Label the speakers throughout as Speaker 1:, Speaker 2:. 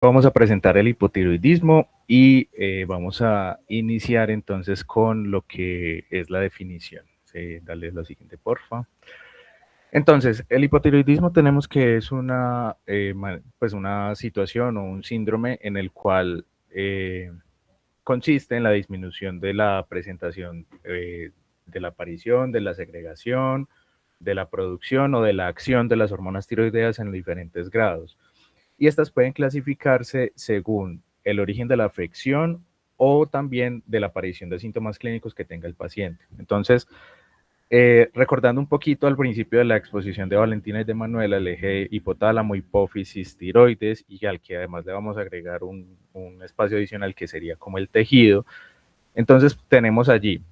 Speaker 1: Vamos a presentar el hipotiroidismo y vamos a iniciar entonces con lo que es la definición. Sí, dale lo siguiente, porfa. Entonces, el hipotiroidismo tenemos que es pues una situación o un síndrome en el cual consiste en la disminución de la presentación, de la aparición, de la segregación, de la producción o de la acción de las hormonas tiroideas en diferentes grados. Y estas pueden clasificarse según el origen de la afección o también de la aparición de síntomas clínicos que tenga el paciente. Entonces, recordando un poquito al principio de la exposición de Valentina y de Manuela, el eje hipotálamo, hipófisis, tiroides, y al que además le vamos a agregar un espacio adicional que sería como el tejido. Entonces tenemos allí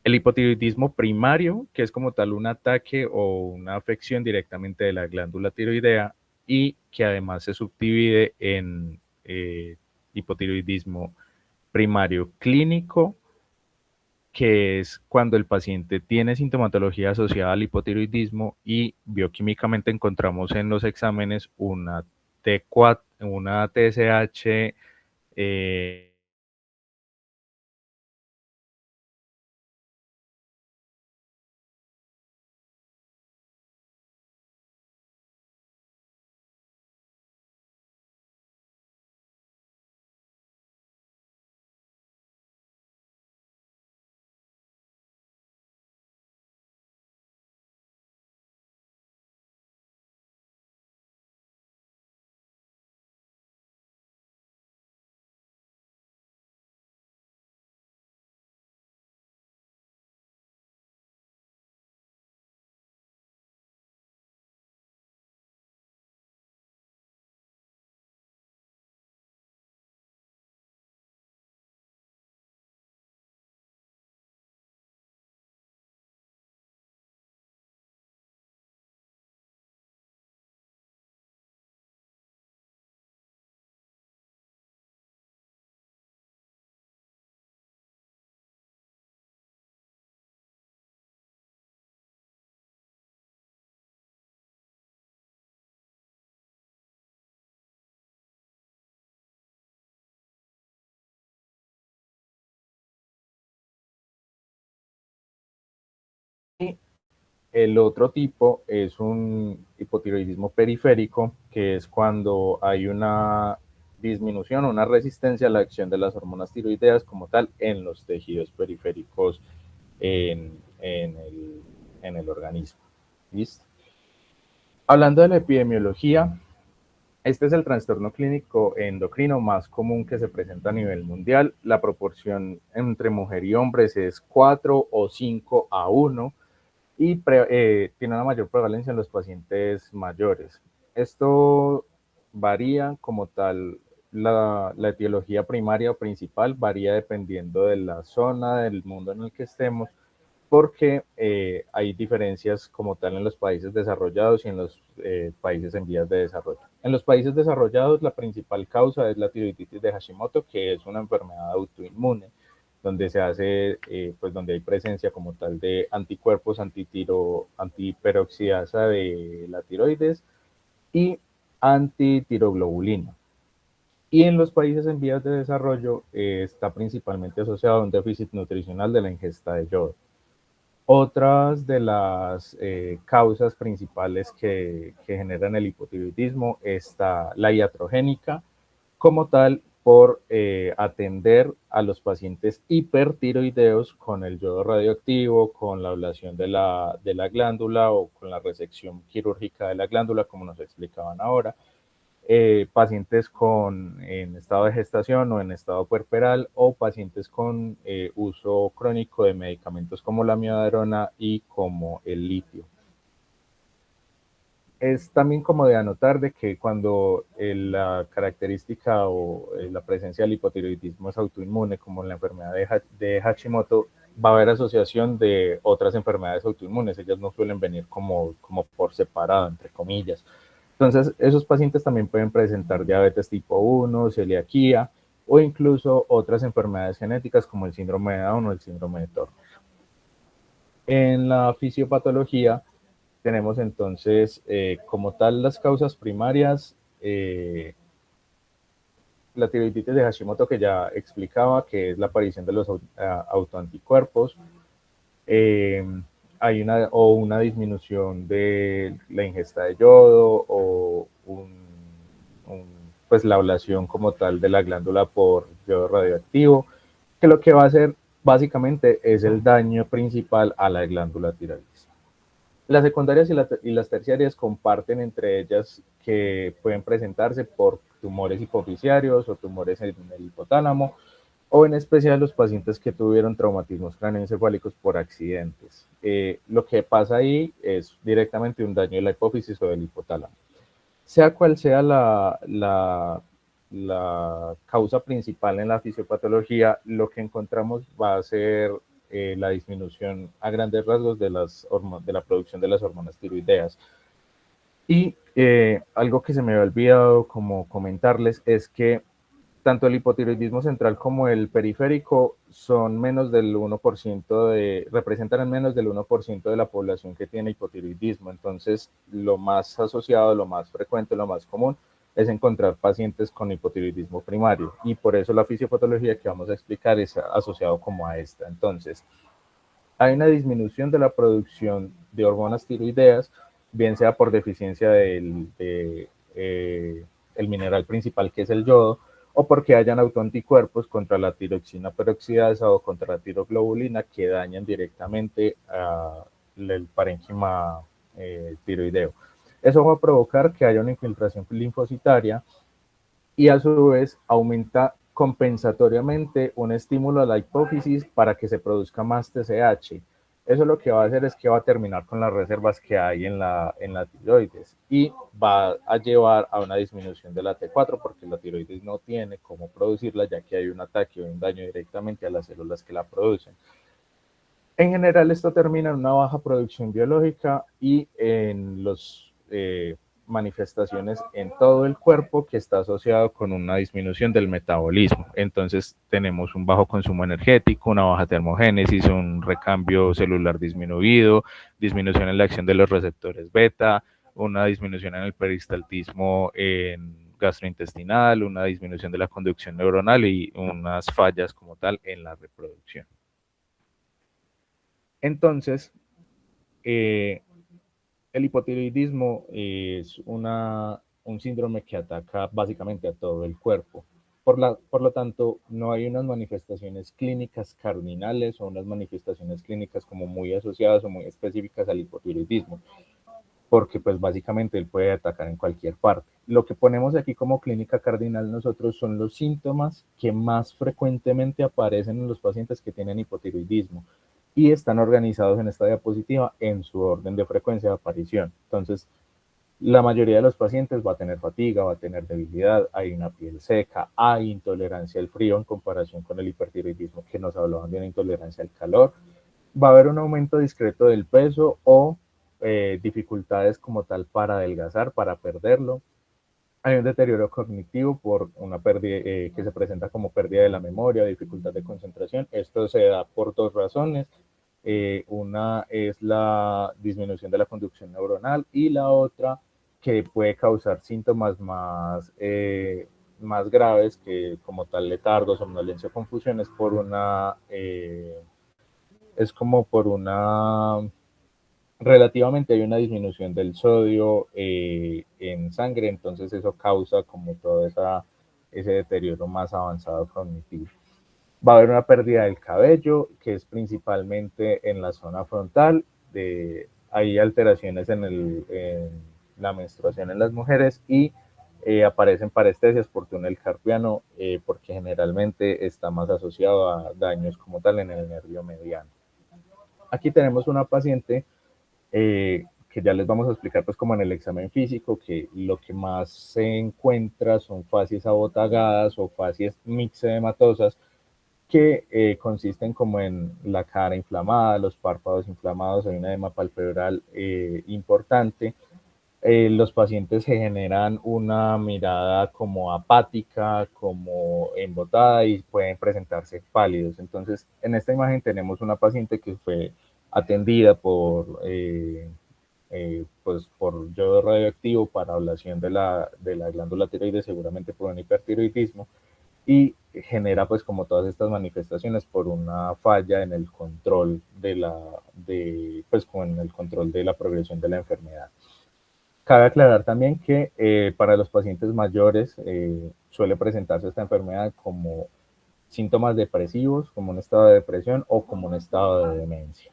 Speaker 1: el hipotiroidismo primario, que es como tal un ataque o una afección directamente de la glándula tiroidea y que además se subdivide en hipotiroidismo primario clínico, que es cuando el paciente tiene sintomatología asociada al hipotiroidismo y bioquímicamente encontramos en los exámenes una T4, una TSH, el otro tipo es un hipotiroidismo periférico, que es cuando hay una disminución o una resistencia a la acción de las hormonas tiroideas como tal en los tejidos periféricos en el organismo. ¿Listo? Hablando de la epidemiología, este es el trastorno clínico endocrino más común que se presenta a nivel mundial. La proporción entre mujer y hombres es 4 o 5:1 y tiene una mayor prevalencia en los pacientes mayores. Esto varía como tal, la etiología primaria o principal varía dependiendo de la zona del mundo en el que estemos, porque hay diferencias como tal en los países desarrollados y en los países en vías de desarrollo. En los países desarrollados la principal causa es la tiroiditis de Hashimoto, que es una enfermedad autoinmune, donde se hace, pues donde hay presencia como tal de anticuerpos antiperoxidasa de la tiroides y antitiroglobulina. Y en los países en vías de desarrollo está principalmente asociado a un déficit nutricional de la ingesta de yodo. Otras de las causas principales que generan el hipotiroidismo está la iatrogénica, como tal por atender a los pacientes hipertiroideos con el yodo radioactivo, con la ablación de la glándula o con la resección quirúrgica de la glándula, como nos explicaban ahora, pacientes en estado de gestación o en estado puerperal o pacientes con uso crónico de medicamentos como la amiodarona y como el litio. Es también como de anotar de que cuando la característica o la presencia del hipotiroidismo es autoinmune, como la enfermedad de Hashimoto, va a haber asociación de otras enfermedades autoinmunes. Ellas no suelen venir como por separado, entre comillas. Entonces, esos pacientes también pueden presentar diabetes tipo 1, celiaquía o incluso otras enfermedades genéticas como el síndrome de Down o el síndrome de Turner. En la fisiopatología tenemos entonces como tal las causas primarias. la tiroiditis de Hashimoto, que ya explicaba, que es la aparición de los autoanticuerpos. Eh, hay una disminución de la ingesta de yodo o pues la ablación como tal de la glándula por yodo radioactivo, que lo que va a hacer básicamente es el daño principal a la glándula tiroides. Las secundarias y las terciarias comparten entre ellas que pueden presentarse por tumores hipofisiarios o tumores en el hipotálamo, o en especial los pacientes que tuvieron traumatismos craneoencefálicos por accidentes. Lo que pasa ahí es directamente un daño de la hipófisis o del hipotálamo. Sea cual sea la causa principal en la fisiopatología, lo que encontramos va a ser la disminución a grandes rasgos de la producción de las hormonas tiroideas. Y algo que se me había olvidado como comentarles es que tanto el hipotiroidismo central como el periférico son menos del 1% representan menos del 1% de la población que tiene hipotiroidismo. Entonces, lo más asociado, lo más frecuente, lo más común es encontrar pacientes con hipotiroidismo primario. Y por eso la fisiopatología que vamos a explicar es asociado como a esta. Entonces, hay una disminución de la producción de hormonas tiroideas, bien sea por deficiencia el mineral principal que es el yodo, o porque hayan autoanticuerpos contra la tiroxina peroxidasa o contra la tiroglobulina que dañan directamente el parénquima tiroideo. Eso va a provocar que haya una infiltración linfocitaria y a su vez aumenta compensatoriamente un estímulo a la hipófisis para que se produzca más TSH. Eso lo que va a hacer es que va a terminar con las reservas que hay en la tiroides y va a llevar a una disminución de la T4 porque la tiroides no tiene cómo producirla ya que hay un ataque o un daño directamente a las células que la producen. En general esto termina en una baja producción biológica y en los manifestaciones en todo el cuerpo que está asociado con una disminución del metabolismo. Entonces tenemos un bajo consumo energético, una baja termogénesis, un recambio celular disminuido, disminución en la acción de los receptores beta, una disminución en el peristaltismo gastrointestinal, una disminución de la conducción neuronal y unas fallas como tal en la reproducción. Entonces, el hipotiroidismo es un síndrome que ataca básicamente a todo el cuerpo. Por lo tanto, no hay unas manifestaciones clínicas cardinales o unas manifestaciones clínicas como muy asociadas o muy específicas al hipotiroidismo, porque pues básicamente él puede atacar en cualquier parte. Lo que ponemos aquí como clínica cardinal nosotros son los síntomas que más frecuentemente aparecen en los pacientes que tienen hipotiroidismo y están organizados en esta diapositiva en su orden de frecuencia de aparición. Entonces, la mayoría de los pacientes va a tener fatiga, va a tener debilidad, hay una piel seca, hay intolerancia al frío en comparación con el hipertiroidismo que nos hablaban de una intolerancia al calor. Va a haber un aumento discreto del peso o dificultades como tal para adelgazar, para perderlo. Hay un deterioro cognitivo por una pérdida que se presenta como pérdida de la memoria, dificultad de concentración. Esto se da por dos razones. Una es la disminución de la conducción neuronal y la otra que puede causar síntomas más graves que como tal letargo, somnolencia o confusión es como por una relativamente hay una disminución del sodio en sangre, entonces eso causa como todo ese deterioro más avanzado cognitivo. Va a haber una pérdida del cabello, que es principalmente en la zona frontal, hay alteraciones en la menstruación en las mujeres y aparecen parestesias por túnel carpiano, porque generalmente está más asociado a daños como tal en el nervio mediano. Aquí tenemos una paciente que ya les vamos a explicar pues como en el examen físico, que lo que más se encuentra son facies abotagadas o facies mixedematosas que consisten como en la cara inflamada, los párpados inflamados, hay una edema palpebral importante. Los pacientes se generan una mirada como apática, como embotada y pueden presentarse pálidos. Entonces, en esta imagen tenemos una paciente que fue atendida pues yodo radioactivo para ablación de la glándula tiroides, seguramente por un hipertiroidismo, y genera pues como todas estas manifestaciones por una falla en el control pues como en el control de la progresión de la enfermedad. Cabe aclarar también que para los pacientes mayores suele presentarse esta enfermedad como síntomas depresivos, como un estado de depresión o como un estado de demencia.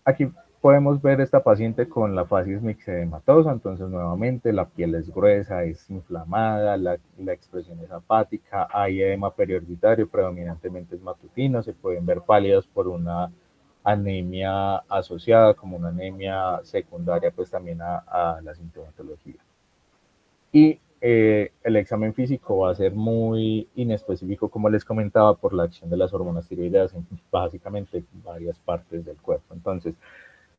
Speaker 1: Aquí podemos ver esta paciente con la facies mixedematosa, entonces nuevamente la piel es gruesa, es inflamada, la expresión es apática, hay edema periorbitario, predominantemente es matutino, se pueden ver pálidos por una anemia asociada, como una anemia secundaria, pues también a la sintomatología. Y el examen físico va a ser muy inespecífico, como les comentaba, por la acción de las hormonas tiroideas en básicamente varias partes del cuerpo. Entonces,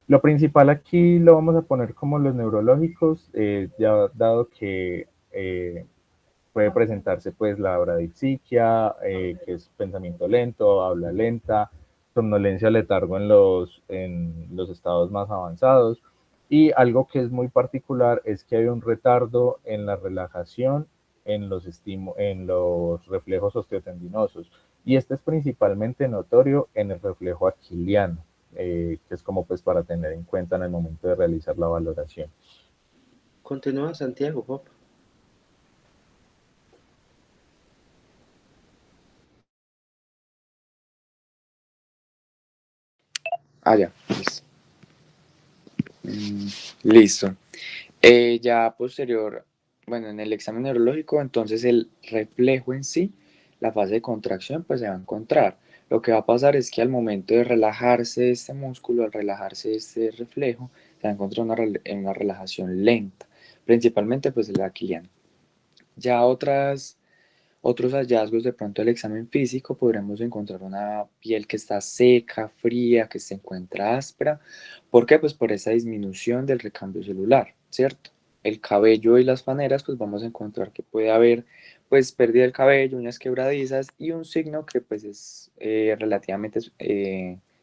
Speaker 1: lo principal aquí lo vamos a poner como los neurológicos, ya dado que puede presentarse pues la bradipsiquia, que es pensamiento lento, habla lenta, somnolencia, letargo en los estados más avanzados. Y algo que es muy particular es que hay un retardo en la relajación en los reflejos osteotendinosos. Y este es principalmente notorio en el reflejo aquiliano, que es como pues para tener en cuenta en el momento de realizar la valoración.
Speaker 2: Continúa, Santiago, Pop.
Speaker 3: Ah, ya. Listo. Listo. Ya posterior, bueno, en el examen neurológico, entonces el reflejo en sí, la fase de contracción, pues se va a encontrar. Lo que va a pasar es que al momento de relajarse este músculo, al relajarse este reflejo, se va a encontrar una relajación lenta, principalmente pues el aquiliano. Ya otros hallazgos de pronto del examen físico, podremos encontrar una piel que está seca, fría, que se encuentra áspera. ¿Por qué? Pues por esa disminución del recambio celular, ¿cierto? El cabello y las faneras, pues vamos a encontrar que puede haber pues pérdida del cabello, uñas quebradizas y un signo que pues es relativamente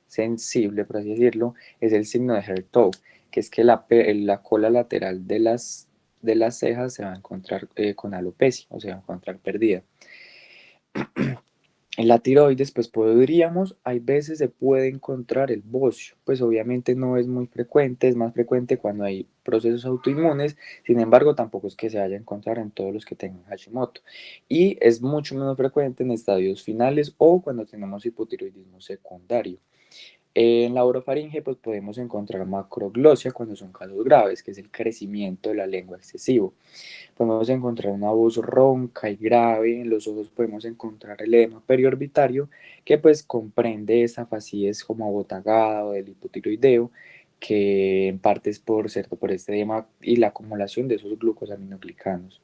Speaker 3: sensible, por así decirlo, es el signo de hair toe, que es que la cola lateral de las cejas se va a encontrar con alopecia, o se va a encontrar perdida. En la tiroides, pues hay veces se puede encontrar el bocio, pues obviamente no es muy frecuente, es más frecuente cuando hay procesos autoinmunes, sin embargo tampoco es que se vaya a encontrar en todos los que tengan Hashimoto, y es mucho menos frecuente en estadios finales o cuando tenemos hipotiroidismo secundario. En la orofaringe pues podemos encontrar macroglosia cuando son casos graves, que es el crecimiento de la lengua excesivo. Podemos encontrar una voz ronca y grave, en los ojos podemos encontrar el edema periorbitario, que pues comprende esa facies como abotagada o del hipotiroideo, que en parte es cierto, por este edema y la acumulación de esos glucosaminoglicanos.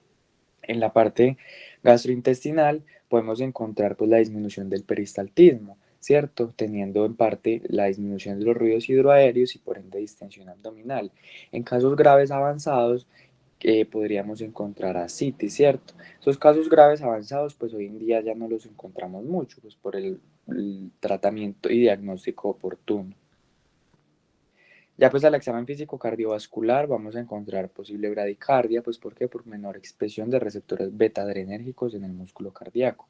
Speaker 3: En la parte gastrointestinal podemos encontrar pues la disminución del peristaltismo, ¿cierto? Teniendo en parte la disminución de los ruidos hidroaéreos y por ende distensión abdominal. En casos graves avanzados podríamos encontrar ascitis, ¿cierto? Esos casos graves avanzados pues hoy en día ya no los encontramos mucho pues por el tratamiento y diagnóstico oportuno. Ya pues al examen físico cardiovascular vamos a encontrar posible bradicardia, pues ¿por qué? Por menor expresión de receptores beta-adrenérgicos en el músculo cardíaco.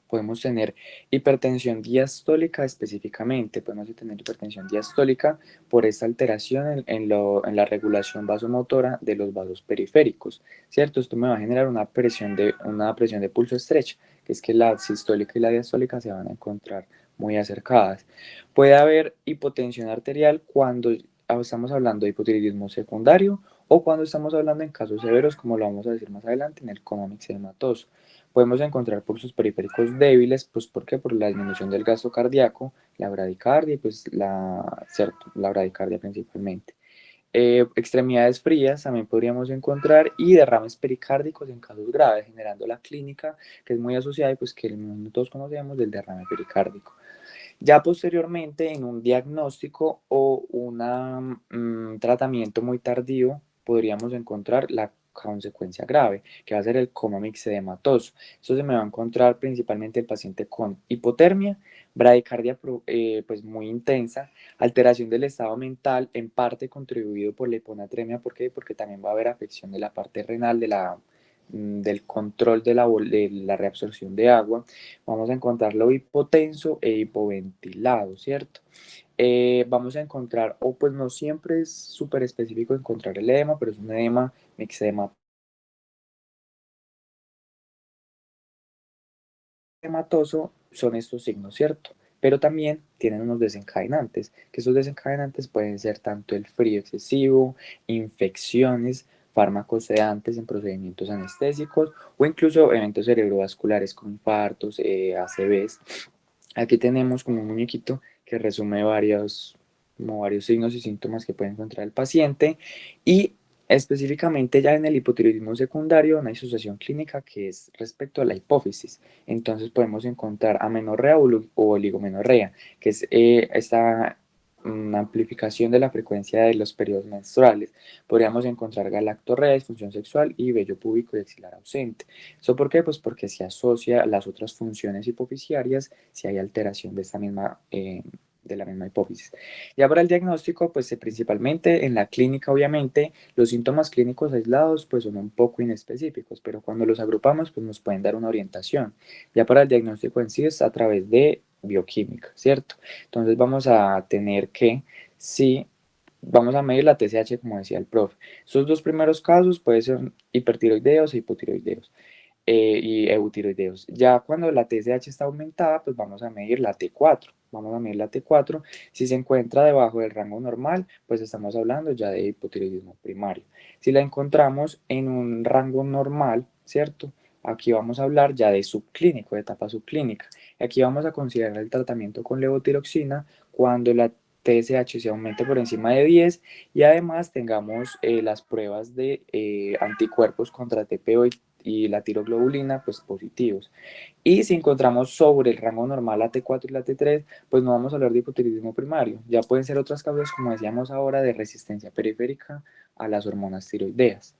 Speaker 3: Podemos tener hipertensión diastólica específicamente, podemos tener hipertensión diastólica por esta alteración en la regulación vasomotora de los vasos periféricos, ¿cierto? Esto me va a generar una presión de pulso estrecha, que es que la sistólica y la diastólica se van a encontrar muy acercadas. Puede haber hipotensión arterial cuando estamos hablando de hipotiroidismo secundario o cuando estamos hablando en casos severos, como lo vamos a decir más adelante, en el coma mixedematoso. Podemos encontrar pulsos periféricos débiles, pues ¿por qué? Por la disminución del gasto cardíaco, la bradicardia y pues la bradicardia principalmente. Extremidades frías también podríamos encontrar y derrames pericárdicos en casos graves, generando la clínica que es muy asociada y pues que todos conocemos del derrame pericárdico. Ya posteriormente, en un diagnóstico o un tratamiento muy tardío, podríamos encontrar la consecuencia grave, que va a ser el coma mixedematoso. Esto se me va a encontrar principalmente el paciente con hipotermia, bradicardia pues muy intensa, alteración del estado mental, en parte contribuido por la hiponatremia. ¿Por qué? Porque también va a haber afección de la parte renal del control de la reabsorción de agua, vamos a encontrarlo hipotenso e hipoventilado, ¿cierto? Vamos a encontrar, o pues no siempre es súper específico encontrar el edema, pero es un edema mixedema hematoso, son estos signos, ¿cierto? Pero también tienen unos desencadenantes, que esos desencadenantes pueden ser tanto el frío excesivo, infecciones, fármacos sedantes en procedimientos anestésicos o incluso eventos cerebrovasculares como infartos, ACVs. Aquí tenemos como un muñequito que resume como varios signos y síntomas que puede encontrar el paciente y específicamente ya en el hipotiroidismo secundario una disociación clínica que es respecto a la hipófisis. Entonces podemos encontrar amenorrea o oligomenorrea, que es esta amplificación de la frecuencia de los periodos menstruales. Podríamos encontrar galactorrea, disfunción sexual y vello púbico y axilar ausente. ¿Eso por qué? Pues porque se asocia a las otras funciones hipofisiarias si hay alteración de esta misma, de la misma hipófisis. Ya para el diagnóstico, pues principalmente en la clínica, obviamente, los síntomas clínicos aislados pues son un poco inespecíficos, pero cuando los agrupamos pues nos pueden dar una orientación. Ya para el diagnóstico en sí es a través de bioquímica, ¿cierto? Entonces vamos a tener que, si vamos a medir la TSH como decía el profe. Estos dos primeros casos pueden ser hipertiroideos e hipotiroideos y eutiroideos. Ya cuando la TSH está aumentada, pues vamos a medir la T4. Vamos a medir la T4. Si se encuentra debajo del rango normal, pues estamos hablando ya de hipotiroidismo primario. Si la encontramos en un rango normal, ¿cierto? Aquí vamos a hablar ya de subclínico, de etapa subclínica. Aquí vamos a considerar el tratamiento con levotiroxina cuando la TSH se aumente por encima de 10 y además tengamos las pruebas de anticuerpos contra TPO y la tiroglobulina pues positivos. Y si encontramos sobre el rango normal la T4 y la T3, pues no vamos a hablar de hipotiroidismo primario. Ya pueden ser otras causas, como decíamos ahora, de resistencia periférica a las hormonas tiroideas.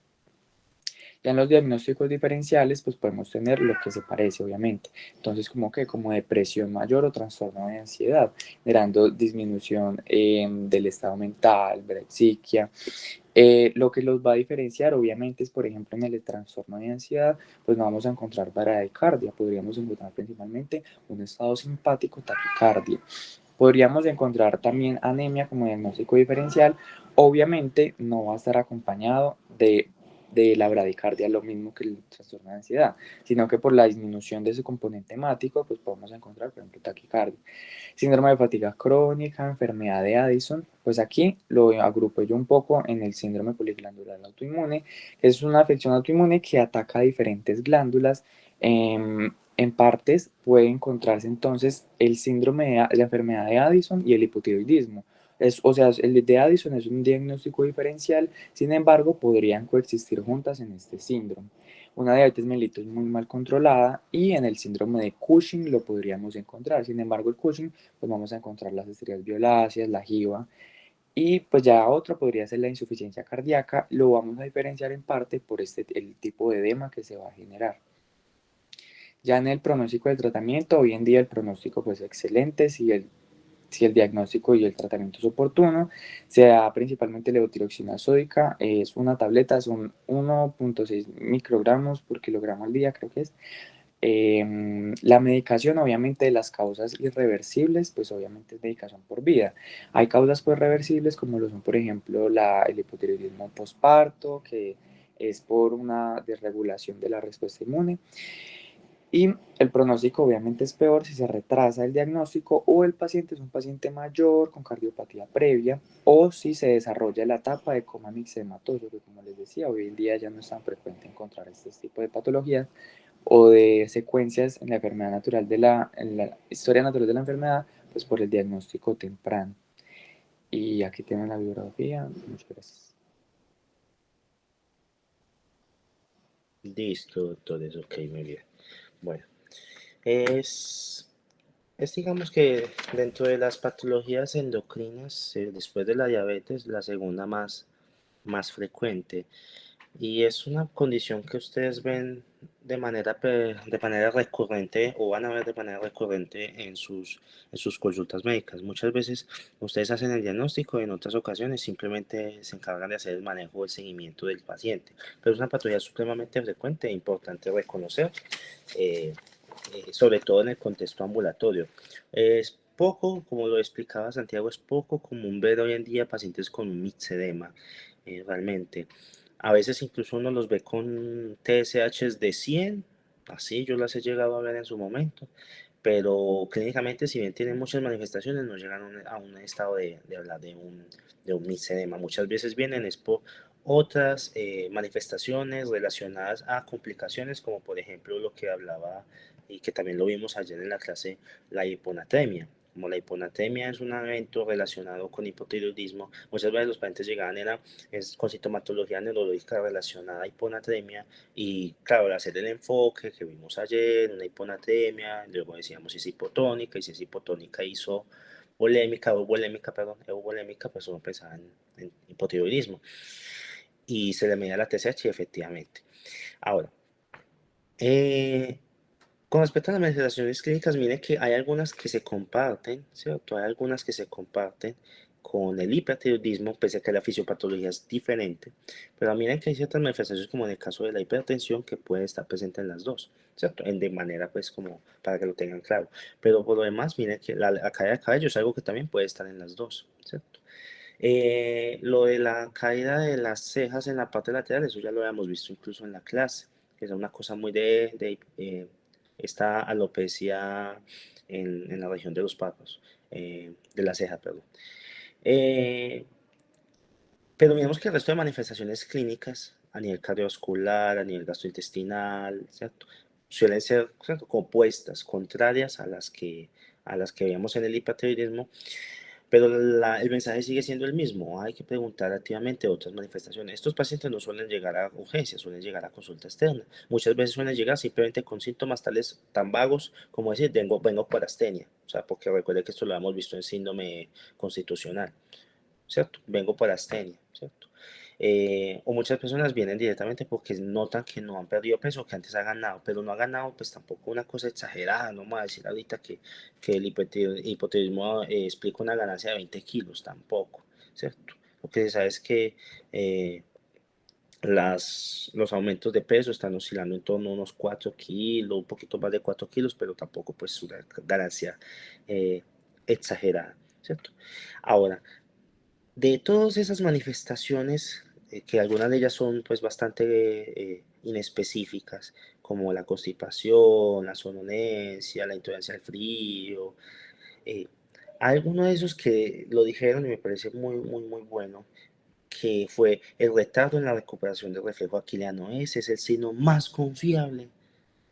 Speaker 3: Ya en los diagnósticos diferenciales, pues podemos tener lo que se parece, obviamente. Entonces, como depresión mayor o trastorno de ansiedad, generando disminución del estado mental, braxiquia. Lo que los va a diferenciar, obviamente, es, por ejemplo, en el trastorno de ansiedad, pues no vamos a encontrar bradicardia, podríamos encontrar principalmente un estado simpático, taquicardia. Podríamos encontrar también anemia como diagnóstico diferencial. Obviamente no va a estar acompañado de la bradicardia, lo mismo que el trastorno de ansiedad, sino que por la disminución de ese componente hemático, pues podemos encontrar, por ejemplo, taquicardia. Síndrome de fatiga crónica, enfermedad de Addison, pues aquí lo agrupo yo un poco en el síndrome poliglandular autoinmune, que es una afección autoinmune que ataca diferentes glándulas. En partes puede encontrarse entonces el síndrome de la enfermedad de Addison y el hipotiroidismo. O sea, el de Addison es un diagnóstico diferencial, sin embargo, podrían coexistir juntas en este síndrome. Una diabetes mellitus muy mal controlada y en el síndrome de Cushing lo podríamos encontrar. Sin embargo, el Cushing, pues vamos a encontrar las estrellas violáceas, la jiba, y pues ya otro podría ser la insuficiencia cardíaca. Lo vamos a diferenciar en parte por el tipo de edema que se va a generar. Ya en el pronóstico del tratamiento, hoy en día el pronóstico pues es excelente si el diagnóstico y el tratamiento es oportuno. Se da principalmente levotiroxina sódica, es una tableta, son 1.6 microgramos por kilogramo al día, creo que es. La medicación, obviamente, de las causas irreversibles, pues obviamente es medicación por vida. Hay causas pues reversibles como lo son, por ejemplo, el hipotiroidismo postparto, que es por una desregulación de la respuesta inmune. Y el pronóstico obviamente es peor si se retrasa el diagnóstico o el paciente es un paciente mayor con cardiopatía previa o si se desarrolla la etapa de coma mixedematoso, que como les decía, hoy en día ya no es tan frecuente encontrar este tipo de patologías o de secuencias en la enfermedad natural en la historia natural de la enfermedad, pues por el diagnóstico temprano. Y aquí tienen la bibliografía. Muchas gracias.
Speaker 2: Listo, doctores, ok, muy bien. Bueno, es, es digamos que dentro de las patologías endocrinas, después de la diabetes, la segunda más frecuente. Y es una condición que ustedes ven de manera recurrente o van a ver de manera recurrente en sus consultas médicas. Muchas veces ustedes hacen el diagnóstico y en otras ocasiones simplemente se encargan de hacer el manejo o el seguimiento del paciente. Pero es una patología supremamente frecuente e importante reconocer, sobre todo en el contexto ambulatorio. Es poco, como lo explicaba Santiago, es poco común ver hoy en día pacientes con un mixedema, realmente. A veces incluso uno los ve con TSHs de 100, así yo las he llegado a ver en su momento, pero clínicamente, si bien tienen muchas manifestaciones, no llegan a un estado de hablar de un mixedema. Muchas veces vienen es por otras manifestaciones relacionadas a complicaciones, como por ejemplo lo que hablaba y que también lo vimos ayer en la clase, la hiponatremia. Como la hiponatremia es un evento relacionado con hipotiroidismo, muchas veces los pacientes llegaban con sintomatología neurológica relacionada a hiponatremia y claro, al hacer el enfoque que vimos ayer, una hiponatremia, luego decíamos si es hipotónica y si es hipotónica euvolémica, pues uno pensaba en hipotiroidismo y se le medía la TSH efectivamente. Ahora, con respecto a las manifestaciones clínicas, miren que hay algunas que se comparten, ¿cierto? Hay algunas que se comparten con el hipertiroidismo, pese a que la fisiopatología es diferente, pero miren que hay ciertas manifestaciones, como en el caso de la hipertensión, que puede estar presente en las dos, ¿cierto? De manera, pues, como para que lo tengan claro. Pero por lo demás, miren que la caída de cabello es algo que también puede estar en las dos, ¿cierto? Lo de la caída de las cejas en la parte lateral, eso ya lo habíamos visto incluso en la clase, que es una cosa muy esta alopecia en la región de los párpados, de la ceja, perdón. Pero miremos que el resto de manifestaciones clínicas a nivel cardiovascular, a nivel gastrointestinal, ¿cierto? Suelen ser, ¿cierto?, compuestas, contrarias a las que veíamos en el hipertiroidismo, pero el mensaje sigue siendo el mismo. Hay que preguntar activamente otras manifestaciones. Estos pacientes no suelen llegar a urgencias, suelen llegar a consulta externa. Muchas veces suelen llegar simplemente con síntomas tales tan vagos como decir, vengo por astenia. O sea, porque recuerde que esto lo hemos visto en síndrome constitucional, ¿cierto? Vengo por astenia, ¿cierto? O muchas personas vienen directamente porque notan que no han perdido peso, que antes ha ganado, pero no ha ganado, pues tampoco una cosa exagerada. No me voy a decir ahorita que el hipotiroidismo explica una ganancia de 20 kilos, tampoco, ¿cierto? Lo que se sabe es que los aumentos de peso están oscilando en torno a unos 4 kilos, un poquito más de 4 kilos, pero tampoco pues una ganancia exagerada, ¿cierto? Ahora, de todas esas manifestaciones, que algunas de ellas son pues bastante inespecíficas, como la constipación, la somnolencia, la intolerancia al frío, hay alguno de esos que lo dijeron y me parece muy, muy, muy bueno, que fue el retardo en la recuperación del reflejo aquiliano. Ese es el signo más confiable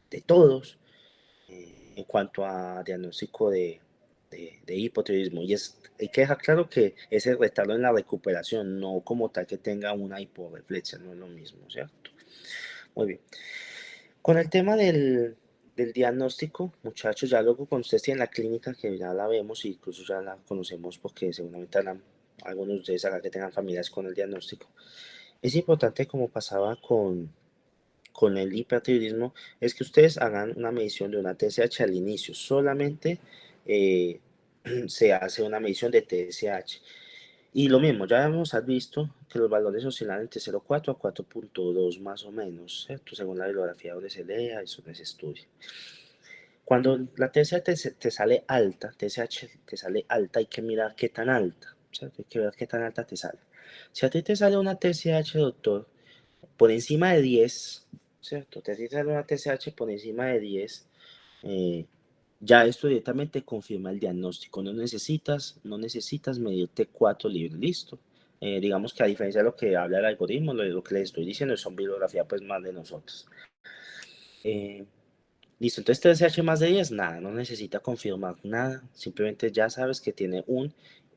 Speaker 2: de todos en cuanto a diagnóstico de hipotiroidismo. Y hay que dejar claro que ese retardo en la recuperación, no como tal que tenga una hiporreflexia, no es lo mismo, ¿cierto? Muy bien. Con el tema del diagnóstico, muchachos, ya luego cuando ustedes tienen la clínica, que ya la vemos e incluso ya la conocemos porque seguramente algunos de ustedes acá que tengan familias con el diagnóstico, es importante, como pasaba con el hipertiroidismo, es que ustedes hagan una medición de una TSH al inicio. Solamente se hace una medición de TSH. Y lo mismo, ya hemos visto que los valores oscilan entre 0,4 a 4,2 más o menos, ¿cierto? Según la bibliografía donde se lea y donde se estudie. Cuando la TSH te sale alta, hay que mirar qué tan alta, ¿cierto? Hay que ver qué tan alta te sale. Si a ti te sale una TSH, doctor, por encima de 10, ¿cierto? Te sale una TSH por encima de 10, ya esto directamente confirma el diagnóstico. No necesitas medir T4 libre, listo. Digamos que a diferencia de lo que habla el algoritmo, lo que les estoy diciendo son bibliografía pues más de nosotros. Listo, entonces TSH más de 10, nada, no necesita confirmar nada, simplemente ya sabes que tiene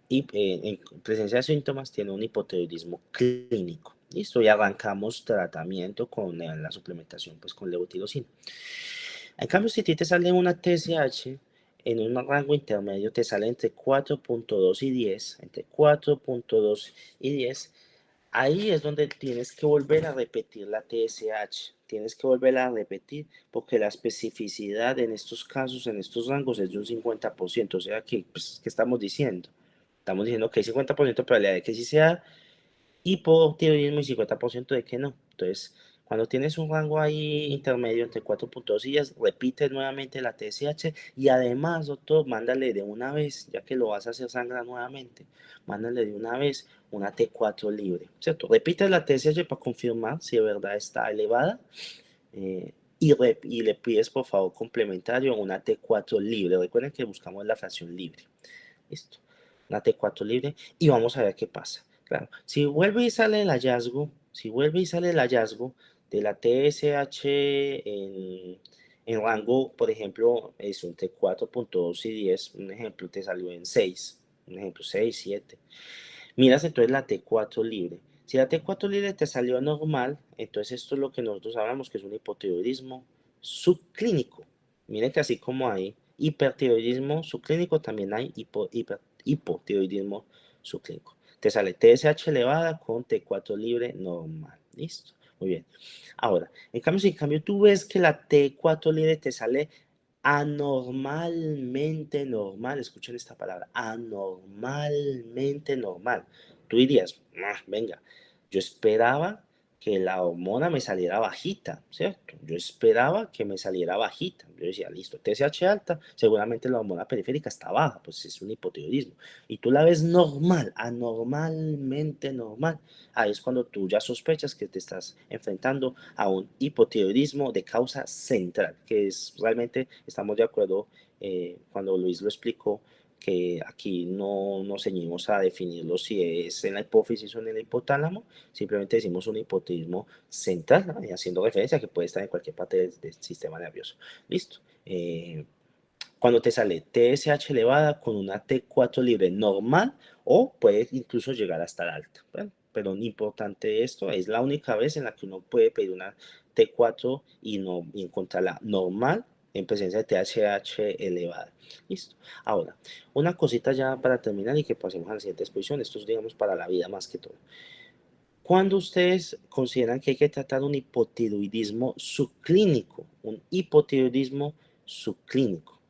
Speaker 2: en presencia de síntomas, tiene un hipotiroidismo clínico. Listo, y arrancamos tratamiento con la suplementación, pues con levotiroxina. En cambio, si a ti te sale una TSH en un rango intermedio, te sale entre 4,2 y 10, entre 4,2 y 10, Ahí es donde tienes que volver a repetir la TSH, tienes que volver a repetir porque la especificidad en estos casos, en estos rangos es de un 50%, o sea que, pues, ¿qué estamos diciendo? Estamos diciendo que hay 50% de probabilidad de que sí sea hipotiroidismo y 50% de que no. Entonces, cuando tienes un rango ahí intermedio entre 4.2 sillas, repite nuevamente la TSH y además, doctor, mándale de una vez, ya que lo vas a hacer sangrar nuevamente, mándale de una vez una T4 libre, ¿cierto? Repite la TSH para confirmar si de verdad está elevada y le pides por favor complementario una T4 libre. Recuerden que buscamos la fracción libre. Listo. Una T4 libre y vamos a ver qué pasa. Claro, si vuelve y sale el hallazgo, de la TSH en rango, por ejemplo, es un T4.2 y 10, un ejemplo te salió en 6, un ejemplo 6, 7. Miras entonces la T4 libre. Si la T4 libre te salió normal, entonces esto es lo que nosotros hablamos que es un hipotiroidismo subclínico. Miren que así como hay hipertiroidismo subclínico, también hay hipotiroidismo subclínico. Te sale TSH elevada con T4 libre normal. Listo. Muy bien. Ahora, en cambio tú ves que la T4 libre te sale anormalmente normal, escuchen esta palabra, anormalmente normal. Tú dirías, venga, yo esperaba que la hormona me saliera bajita, ¿cierto? Yo esperaba que me saliera bajita. Yo decía, listo, TSH alta, seguramente la hormona periférica está baja, pues es un hipotiroidismo. Y tú la ves normal, anormalmente normal. Ahí es cuando tú ya sospechas que te estás enfrentando a un hipotiroidismo de causa central, que es realmente, estamos de acuerdo cuando Luis lo explicó, que aquí no nos ceñimos a definirlo si es en la hipófisis o en el hipotálamo, simplemente decimos un hipotiroidismo central, haciendo referencia a que puede estar en cualquier parte del sistema nervioso. Listo. Cuando te sale TSH elevada con una T4 libre normal o puede incluso llegar hasta la alta. Bueno, pero importante esto, es la única vez en la que uno puede pedir una T4 y encontrarla normal en presencia de TSH elevada. Listo. Ahora, una cosita ya para terminar y que pasemos a la siguiente exposición. Esto es, digamos, para la vida más que todo. ¿Cuándo ustedes consideran que hay que tratar un hipotiroidismo subclínico? Un hipotiroidismo subclínico.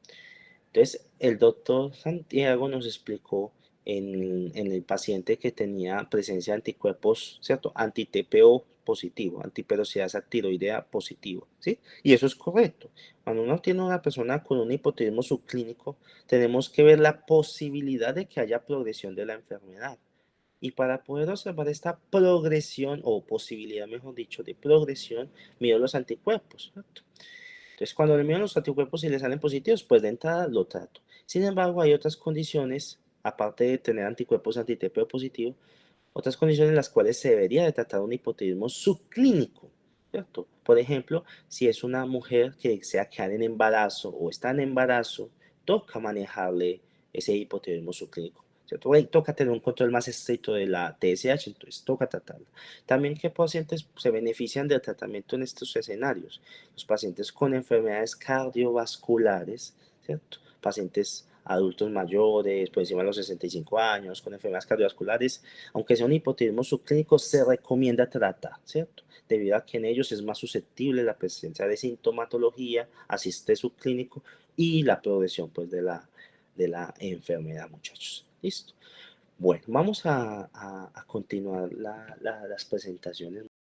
Speaker 2: Entonces, el doctor Santiago nos explicó en el paciente que tenía presencia de anticuerpos, ¿cierto? Anti-TPO positivo, antiperoxidasa tiroidea positivo, ¿sí? Y eso es correcto. Cuando uno tiene una persona con un hipotiroidismo subclínico, tenemos que ver la posibilidad de que haya progresión de la enfermedad. Y para poder observar esta progresión, o posibilidad, mejor dicho, de progresión, mido los anticuerpos, ¿cierto? Entonces, cuando le mido los anticuerpos y le salen positivos, pues de entrada lo trato. Sin embargo, hay otras condiciones, aparte de tener anticuerpos anti-TPO positivo, otras condiciones en las cuales se debería de tratar un hipotiroidismo subclínico, ¿cierto? Por ejemplo, si es una mujer que desea quedar en embarazo o está en embarazo, toca manejarle ese hipotiroidismo subclínico, ¿cierto? Y toca tener un control más estricto de la TSH, entonces toca tratarla. También, ¿qué pacientes se benefician del tratamiento en estos escenarios? Los pacientes con enfermedades cardiovasculares, ¿cierto? Pacientes adultos mayores, por encima de los 65 años, con enfermedades cardiovasculares, aunque sea un hipotiroidismo subclínico, se recomienda tratar, ¿cierto? Debido a que en ellos es más susceptible la presencia de sintomatología, asiste subclínico y la progresión pues, de la enfermedad, muchachos. ¿Listo? Bueno, vamos a continuar las presentaciones.